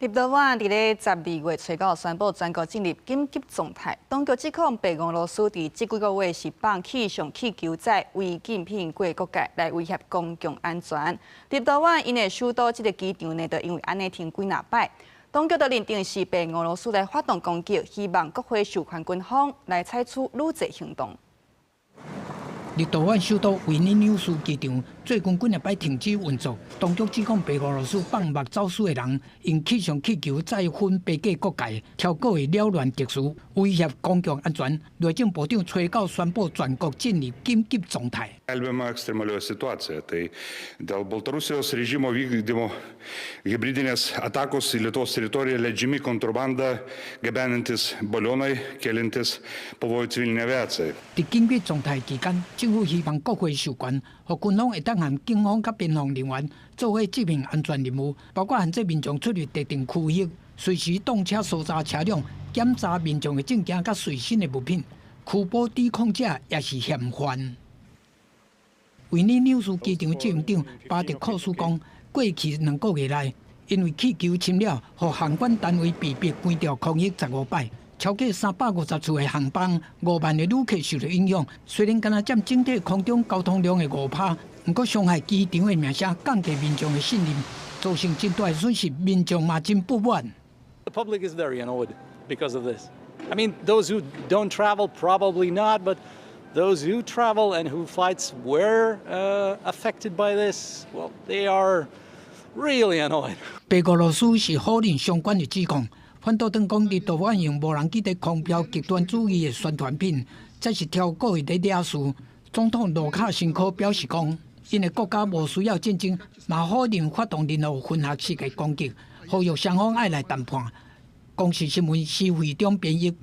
立陶宛伫咧12月初9宣布全国进入紧急状态，当局指控白俄罗斯伫这几个月是放气上气球载违禁品过国界，来威胁公共安全。立陶宛因的首都这个机场呢，就因为安尼停几若摆，当局就认定是白俄罗斯来发动攻击，希望国会授权军方来采取愈侪行动。 立陶宛首都维尼纽斯机场最近几日摆停止运作，当局指控白俄罗斯放目走私的人用气象气球载分飞过国界，超过会扰乱秩序，威胁公共安全。内政部长崔高宣布全国进入紧急状态。 Skelbiama ekstremalioji situacija. Tai dėl Baltarusijos režimo vykdymo hybridinės atakos į Lietuvos teritoriją leidžiami kontrabandą gabenantis balionai, keliantis pavojų civilinei aviacijai. 在紧急状态期间，政府希望国会授权，和军方会当和警方及边防人员做伙执行安全任务，包括限制民众出入特定区域，随时动车搜查车辆，检查民众的证件及随身的物品，拘捕指控者也是嫌犯。 维尼纽斯机场执行长巴特库斯讲，过去2个月内，因为气球侵扰，和航管单位被迫关掉空域15摆，超过350次的航班，5万的旅客受到影响。虽然仅占整体空中交通量的5%，不过伤害机场的名声，降低民众的信任，造成真大的损失，民众嘛真不满。 The public is very annoyed because of this. I mean, those who don't travel probably not, but those who travel and whose flights were affected by this, well, they are really annoyed. 白俄罗斯是否认相关的指控，反倒当讲立陶宛用无人机在空标极端主义的宣传品，这是挑过的惹事。总统卢卡申科表示讲，因为国家无需要战争，嘛否认发动任何混合式的攻击，呼吁双方爱来谈判。公视新闻是会中编译。